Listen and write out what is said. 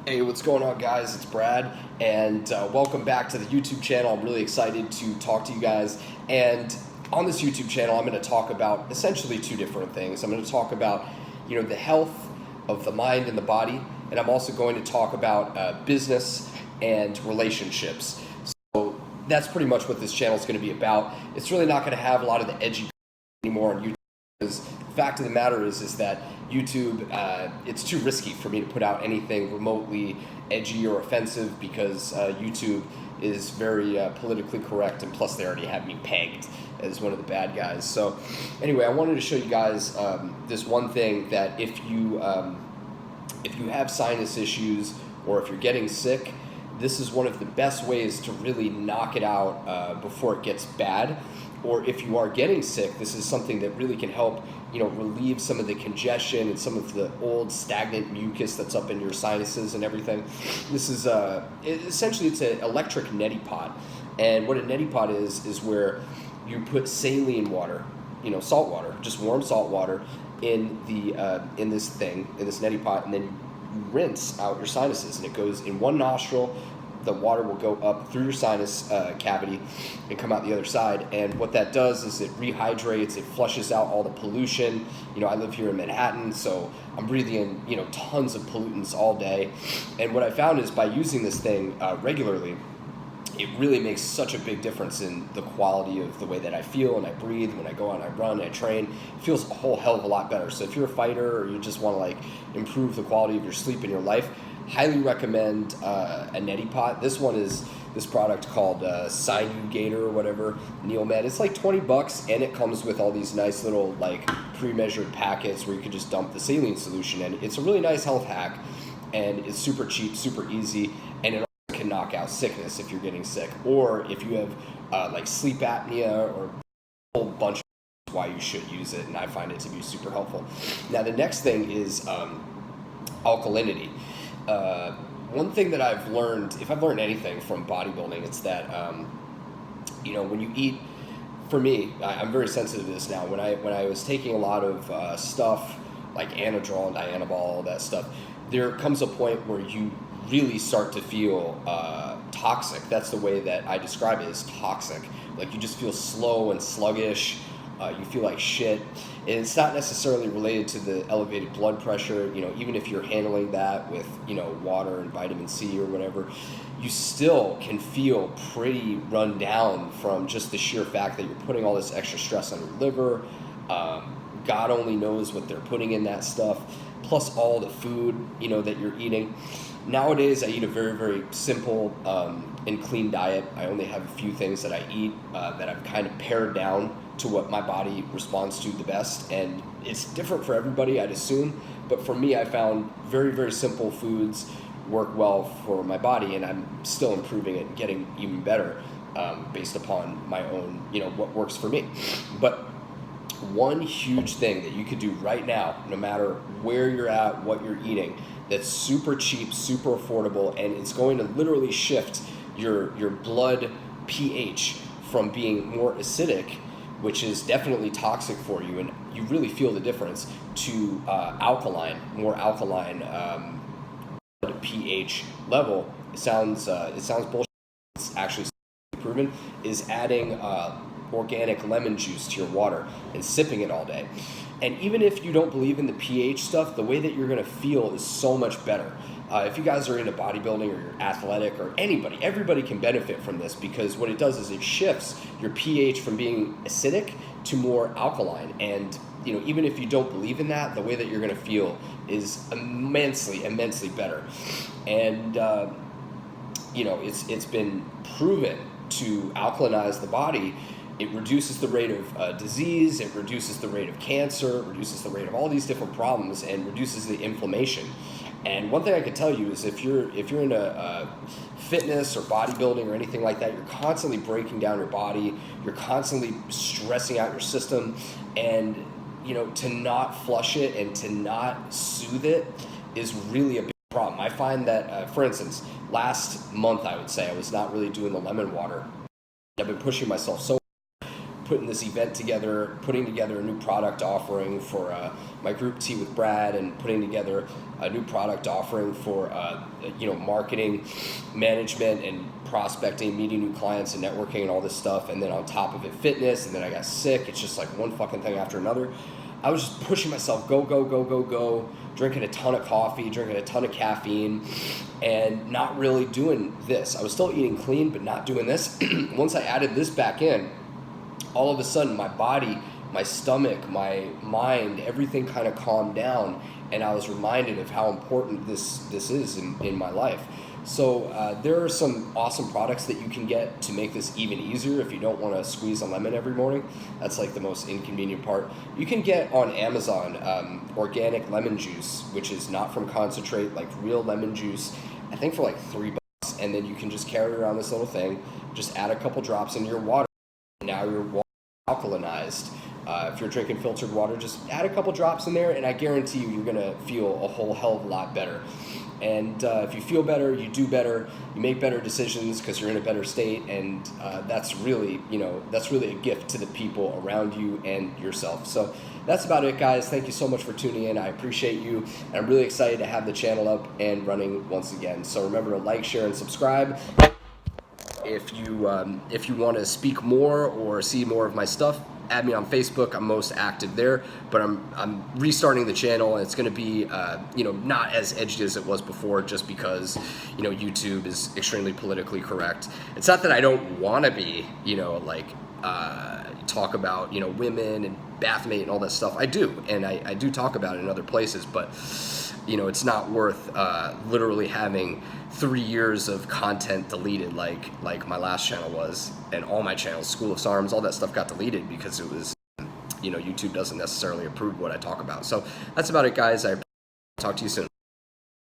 Hey, what's going on, guys? It's Brad, and welcome back to the YouTube channel. I'm really excited to talk to you guys. And on this YouTube channel, I'm going to talk about essentially two different things. I'm going to talk about, the health of the mind and the body, and I'm also going to talk about business and relationships. So that's pretty much what this channel is going to be about. It's really not going to have a lot of the edgy anymore on YouTube. Because the fact of the matter is that YouTube, it's too risky for me to put out anything remotely edgy or offensive because YouTube is very politically correct, and plus they already have me pegged as one of the bad guys. So anyway, I wanted to show you guys this one thing that if you have sinus issues or if you're getting sick, this is one of the best ways to really knock it out before it gets bad. Or if you are getting sick, this is something that really can help, relieve some of the congestion and some of the old stagnant mucus that's up in your sinuses and everything. This is essentially it's an electric neti pot, and what a neti pot is where you put saline water, salt water, just warm salt water in the in this neti pot, and then you rinse out your sinuses, and it goes in one nostril. The water will go up through your sinus cavity and come out the other side. And what that does is it rehydrates, it flushes out all the pollution. I live here in Manhattan, so I'm breathing in, tons of pollutants all day. And what I found is by using this thing regularly, it really makes such a big difference in the quality of the way that I feel and I breathe. When I go out and I run and I train, it feels a whole hell of a lot better. So if you're a fighter or you just want to improve the quality of your sleep in your life, highly recommend a neti pot. This one is this product called Sinugator or whatever, NeilMed. It's like $20, and it comes with all these nice little pre-measured packets where you can just dump the saline solution in. It's a really nice health hack, and it's super cheap, super easy, and it also can knock out sickness if you're getting sick, or if you have sleep apnea, or a whole bunch of why you should use it, and I find it to be super helpful. Now the next thing is alkalinity. One thing that I've learned, if I've learned anything from bodybuilding, it's that, when you eat, for me, I'm very sensitive to this now. When I was taking a lot of stuff like Anadrol and Dianabol, all that stuff, there comes a point where you really start to feel toxic. That's the way that I describe it, is toxic. Like you just feel slow and sluggish. You feel like shit, and it's not necessarily related to the elevated blood pressure. Even if you're handling that with water and vitamin C or whatever, you still can feel pretty run down from just the sheer fact that you're putting all this extra stress on your liver. God only knows what they're putting in that stuff, plus all the food that you're eating. Nowadays, I eat a very, very simple and clean diet. I only have a few things that I eat that I've kind of pared down to what my body responds to the best, and it's different for everybody, I'd assume, but for me, I found very, very simple foods work well for my body, and I'm still improving it and getting even better based upon my own, what works for me. But one huge thing that you could do right now, no matter where you're at, what you're eating, that's super cheap, super affordable, and it's going to literally shift your blood pH from being more acidic, which is definitely toxic for you, and you really feel the difference, to more alkaline pH level. It sounds bullshit. It's actually proven, is adding organic lemon juice to your water and sipping it all day. And even if you don't believe in the pH stuff, the way that you're going to feel is so much better. If you guys are into bodybuilding or you're athletic or everybody can benefit from this, because what it does is it shifts your pH from being acidic to more alkaline. And even if you don't believe in that, the way that you're going to feel is immensely, immensely better. And it's been proven to alkalinize the body. It reduces the rate of disease, it reduces the rate of cancer, it reduces the rate of all these different problems, and reduces the inflammation. And one thing I can tell you is if you're into fitness or bodybuilding or anything like that, you're constantly breaking down your body, you're constantly stressing out your system, and to not flush it and to not soothe it is really a big problem. I find that, for instance, last month I would say I was not really doing the lemon water. I've been pushing myself so putting this event together, putting together a new product offering for my group Tea with Brad, and putting together a new product offering for marketing, management, and prospecting, meeting new clients and networking and all this stuff. And then on top of it, fitness. And then I got sick. It's just like one fucking thing after another. I was just pushing myself, go, drinking a ton of coffee, drinking a ton of caffeine, and not really doing this. I was still eating clean, but not doing this. Once I added this back in, all of a sudden my body, my stomach, my mind, everything kind of calmed down, and I was reminded of how important this is in my life. So there are some awesome products that you can get to make this even easier if you don't want to squeeze a lemon every morning. That's like the most inconvenient part. You can get on Amazon organic lemon juice, which is not from concentrate, like real lemon juice, I think for like $3. And then you can just carry around this little thing, just add a couple drops into your water. Now your water is alkalinized. If you're drinking filtered water, just add a couple drops in there, and I guarantee you're going to feel a whole hell of a lot better. And if you feel better, you do better, you make better decisions because you're in a better state, and that's really a gift to the people around you and yourself. So that's about it, guys. Thank you so much for tuning in. I appreciate you, and I'm really excited to have the channel up and running once again. So remember to like, share, and subscribe. If you want to speak more or see more of my stuff, add me on Facebook. I'm most active there, but I'm restarting the channel, and it's going to be not as edgy as it was before, just because YouTube is extremely politically correct. It's not that I don't want to be talk about women and bathmate and all that stuff. I do, and I do talk about it in other places, but it's not worth literally having 3 years of content deleted like my last channel was, and all my channels, School of SARMs, all that stuff got deleted because it was, YouTube doesn't necessarily approve what I talk about. So that's about it, guys. I talk to you soon.